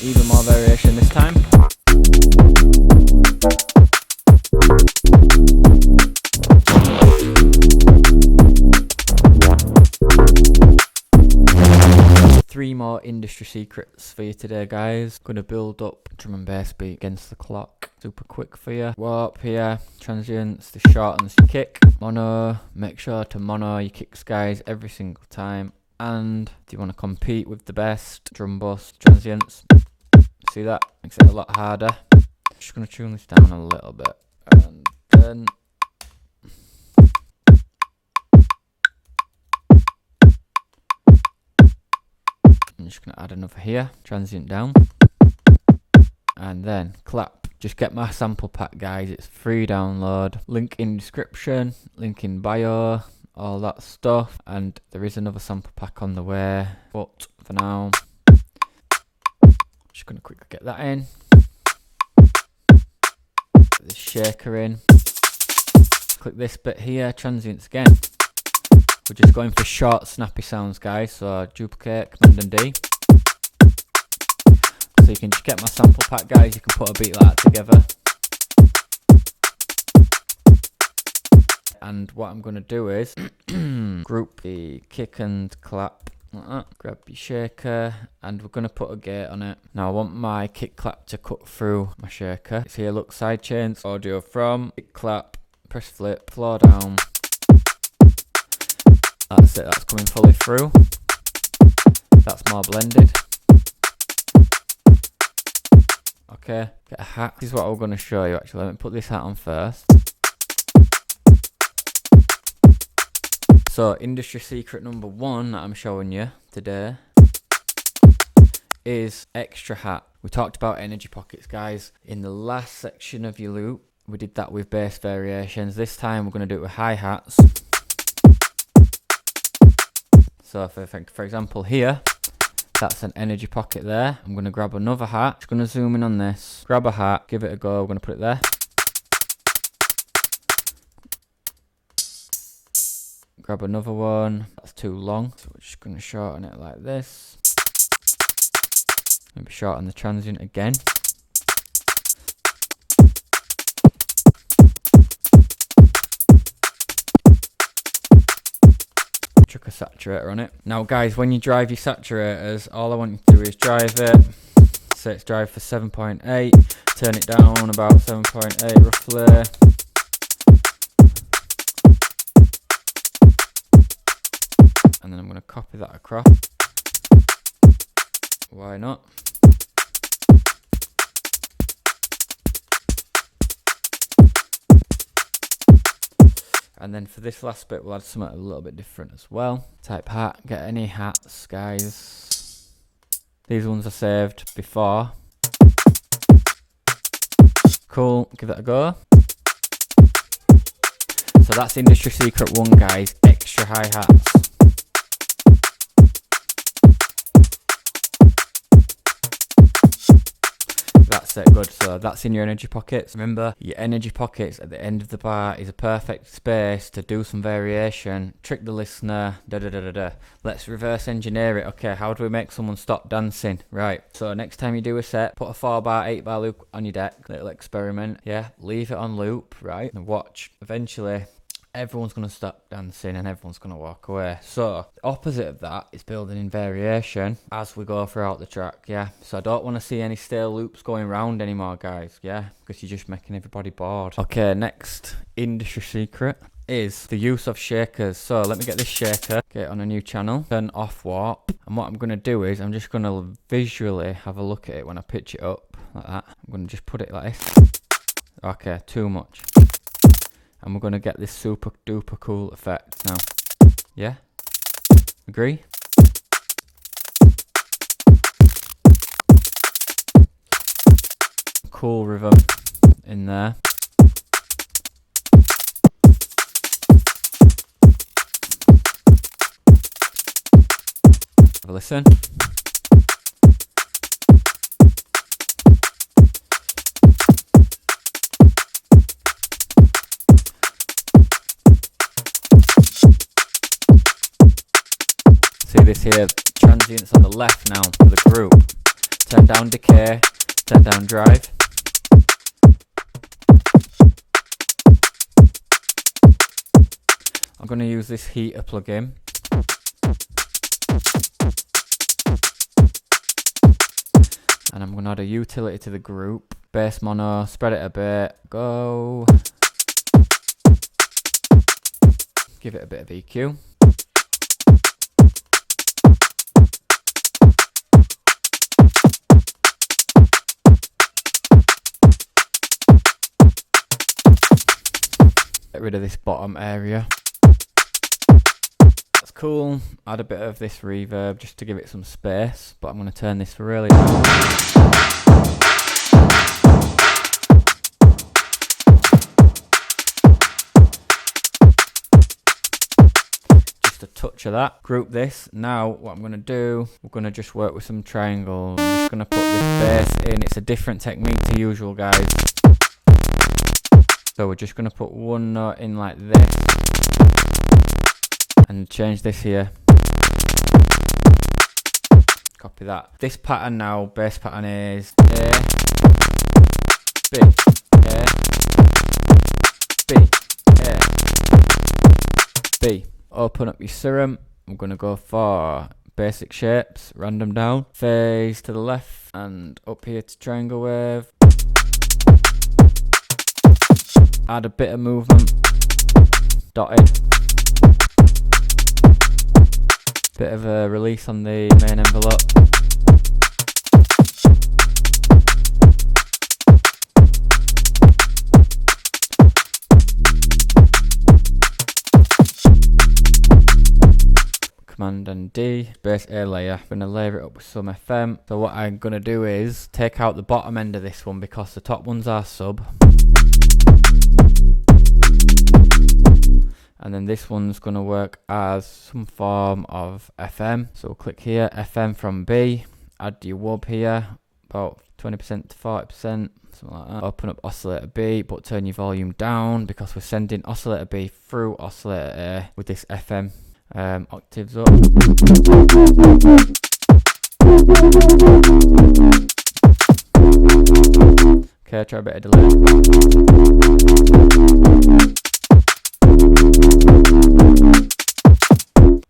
Even more variation this time. Three more industry secrets for you today, guys. Gonna build up drum and bass beat against the clock. Super quick for you. Warp here, transients, this shortens your kick. Mono, make sure to mono your kicks, guys, every single time. And if you want to compete with the best, drum bust, transients. See that? Makes it a lot harder. Just gonna tune this down a little bit. And then I'm just going to add another here, transient down, and then clap. Just get my sample pack, guys, it's free download, link in description, link in bio, all that stuff, and there is another sample pack on the way, but for now, just going to quickly get that in, get this shaker in, click this bit here, transients again. We're just going for short, snappy sounds, guys. So duplicate, Command and D. So you can just get my sample pack, guys. You can put a beat like that together. And what I'm going to do is group the kick and clap. Like that. Grab your shaker, and we're going to put a gate on it. Now I want my kick clap to cut through my shaker. It's here, look, side chains, audio from, kick clap, press flip, floor down. That's it, that's coming fully through. That's more blended. Okay, get a hat. This is what I'm going to show you actually. Let me put this hat on first. So, industry secret number 1 that I'm showing you today is extra hat. We talked about energy pockets, guys, in the last section of your loop. We did that with bass variations. This time we're going to do it with hi-hats. So for example here, that's an energy pocket there. I'm going to grab another hat. Just going to zoom in on this. Grab a hat, give it a go. We're going to put it there. Grab another one. That's too long. So we're just going to shorten it like this. Maybe shorten the transient again. Chuck a saturator on it. Now guys, when you drive your saturators, all I want you to do is drive it. Say it's drive for 7.8, turn it down about 7.8 roughly. And then I'm going to copy that across. Why not? And then for this last bit, we'll add something a little bit different as well. Type hat, get any hats, guys. These ones are saved before. Cool, give that a go. So that's industry secret 1, guys, extra hi-hats. That's it, good. So that's in your energy pockets. Remember, your energy pockets at the end of the bar is a perfect space to do some variation, trick the listener, Let's reverse engineer it. Okay, how do we make someone stop dancing? Right, so next time you do a set, put a 4-bar, 8-bar loop on your deck, little experiment, yeah, leave it on loop, right, and watch. Eventually, everyone's going to stop dancing and everyone's going to walk away. So the opposite of that is building in variation as we go throughout the track, yeah. So I don't want to see any stale loops going round anymore, guys, yeah, because you're just making everybody bored. Okay, next industry secret is the use of shakers. So let me get this shaker, get it on a new channel, turn off warp, and what I'm going to do is I'm just going to visually have a look at it when I pitch it up like that. I'm going to just put it like this. Okay, too much. And we're going to get this super duper cool effect now. Yeah? Agree? Cool rhythm in there. Have a listen. See this here, transients on the left now for the group. turn down decay, turn down drive. I'm going to use this heater plugin. And I'm going to add a utility to the group. Bass mono, spread it a bit, go. Give it a bit of EQ. Get rid of this bottom area. That's cool. Add a bit of this reverb just to give it some space, but I'm going to turn this really down. Just a touch of that. Group this. Now what I'm going to do, we're going to just work with some triangles. I'm just going to put this bass in. It's a different technique to usual, guys. So we're just going to put one note in like this and change this here. Copy that. This pattern now, bass pattern is A, B, A, B, A, B. Open up your serum. I'm going to go for basic shapes, random down, phase to the left, and up here to triangle wave. Add a bit of movement, dotted. Bit of a release on the main envelope. Command and D, bass A layer. I'm going to layer it up with some FM. So what I'm going to do is take out the bottom end of this one because the top ones are sub. And then this one's going to work as some form of FM. So click here, FM from B. Add your wub here, about 20% to 40%, something like that. Open up oscillator B, but turn your volume down because we're sending oscillator B through oscillator A with this FM. Octaves up. Okay, try a bit of delay.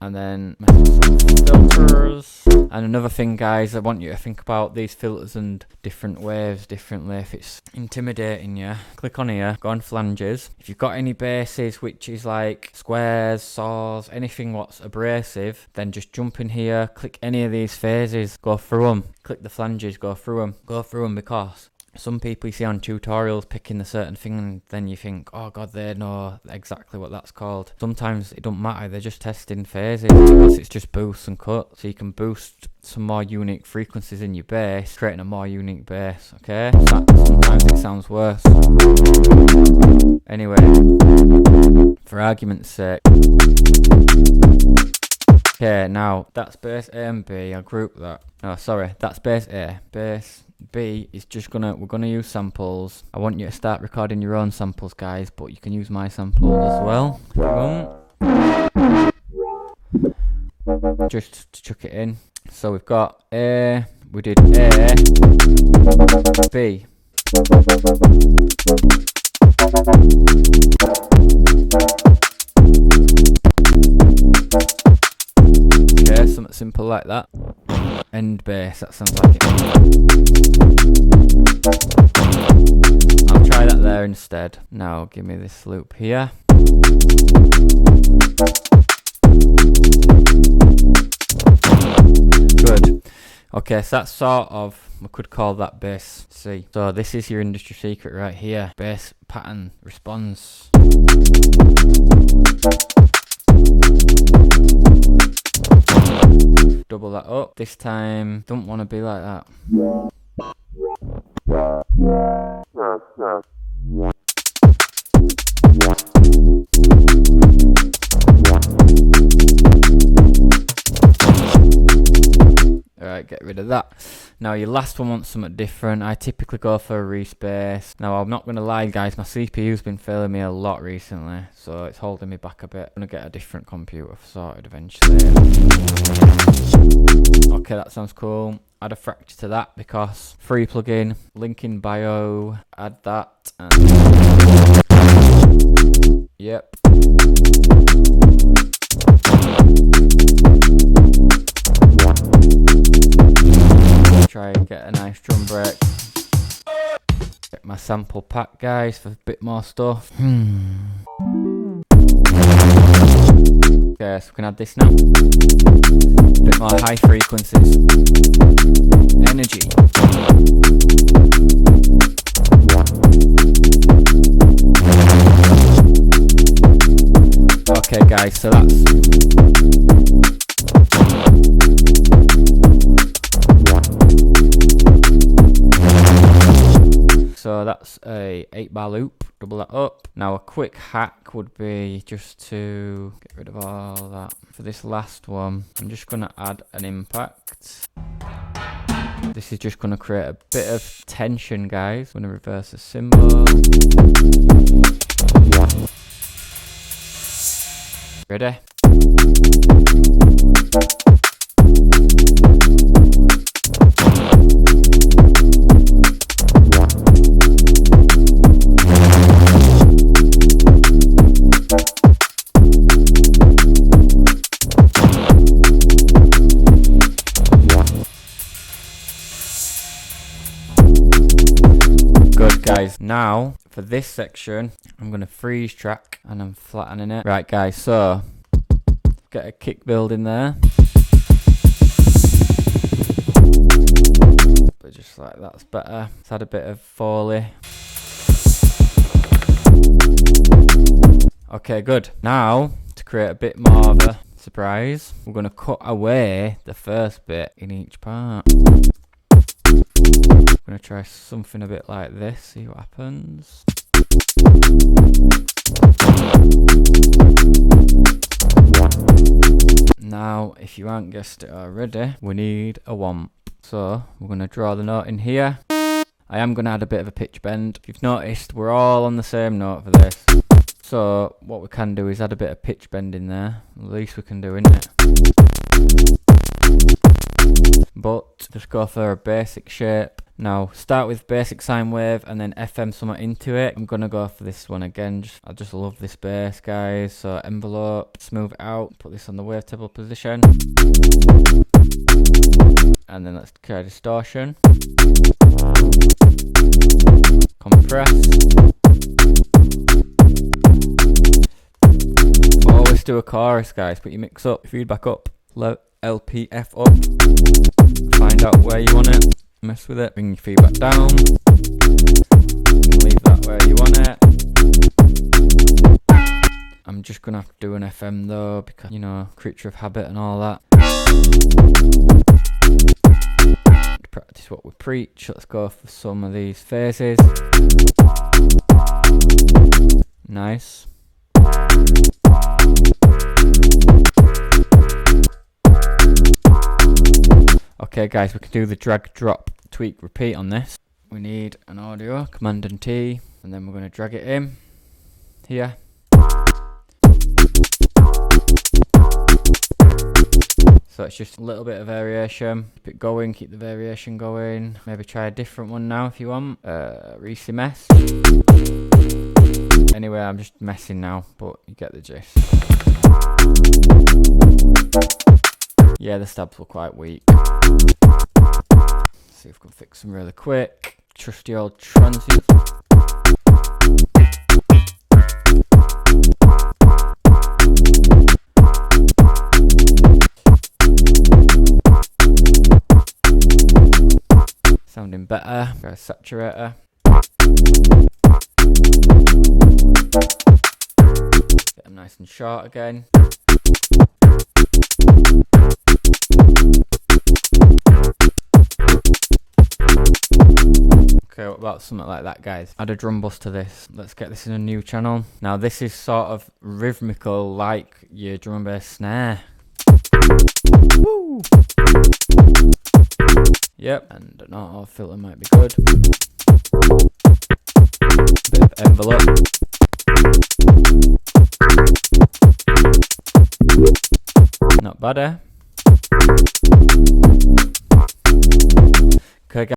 And then some filters. And another thing, guys, I want you to think about these filters and different waves differently. If it's intimidating you, click on here, go on flanges. If you've got any basses which is like squares, saws, anything what's abrasive, then just jump in here, click any of these phases, go through them, click the flanges, go through them because some people you see on tutorials picking a certain thing and then you think, oh god, they know exactly what that's called. Sometimes it don't matter, they're just testing phases because it's just boosts and cuts. So you can boost some more unique frequencies in your bass, creating a more unique bass, okay? Sometimes it sounds worse. Anyway, for argument's sake. Okay, now that's bass A and B, I'll group that. Oh, sorry, that's bass A. Bass B is just we're gonna use samples. I want you to start recording your own samples, guys, but you can use my samples as well. Just to chuck it in. So we've got A, we did A, B. Okay, something simple like that. End bass, that sounds like it. I'll try that there instead. Now give me this loop here. Good. Okay, so that's sort of, we could call that bass C. So this is your industry secret right here. Bass pattern response. Double that up. This time, don't want to be like that. Alright, get rid of that. Now your last one wants something different. I typically go for a respace. Now I'm not going to lie, guys, my CPU's been failing me a lot recently, so it's holding me back a bit. I'm going to get a different computer sorted eventually. Okay, that sounds cool. add a fracture to that because free plugin, link in bio, add that. And yep. Try and get a nice drum break. Get my sample pack, guys, for a bit more stuff. Okay, so we can add this now. A bit more high frequencies. Energy. Okay, guys, so that's... So that's a 8-bar loop, double that up. Now a quick hack would be just to get rid of all that. For this last one, I'm just gonna add an impact. This is just gonna create a bit of tension, guys. I'm gonna reverse the cymbal. Ready? Good, guys. Now for this section, I'm gonna freeze track and I'm flattening it. Right, guys, so get a kick build in there, but just like that's better. Let's add a bit of foley. Okay, good. Now to create a bit more of a surprise, we're gonna cut away the first bit in each part. I'm gonna try something a bit like this, see what happens. Now, if you haven't guessed it already, we need a womp. So we're gonna draw the note in here. I am gonna add a bit of a pitch bend. If you've noticed, we're all on the same note for this. So what we can do is add a bit of pitch bend in there. The least we can do, isn't it? But just go for a basic shape. Now start with basic sine wave and then FM somewhat into it. I'm gonna go for this one again. I just love this bass, guys. So envelope, smooth it out, put this on the wavetable position. And then let's try distortion. Compress. Always do a chorus, guys. Put your mix up, your feedback up, LPF up. Find out where you want it. Mess with it. Bring your feedback down. Leave that where you want it. I'm just gonna have to do an FM though, because you know, creature of habit and all that. Practice what we preach. Let's go for some of these phases. Nice. Okay, guys, we can do the drag, drop, tweak, repeat on this. We need an audio, Command and T, and then we're going to drag it in here. So it's just a little bit of variation. Keep it going, keep the variation going. Maybe try a different one now if you want. Reese mess. Anyway, I'm just messing now, but you get the gist. Yeah, the stabs were quite weak. See if we can fix them really quick. Trusty old transient. Sounding better. Got a saturator. Get them nice and short again. Okay, what about something like that, guys? Add a drum bus to this. Let's get this in a new channel. Now this is sort of rhythmical like your drum and bass snare. Woo! Yep, and an auto filter might be good. Bit of envelope. Not bad, eh?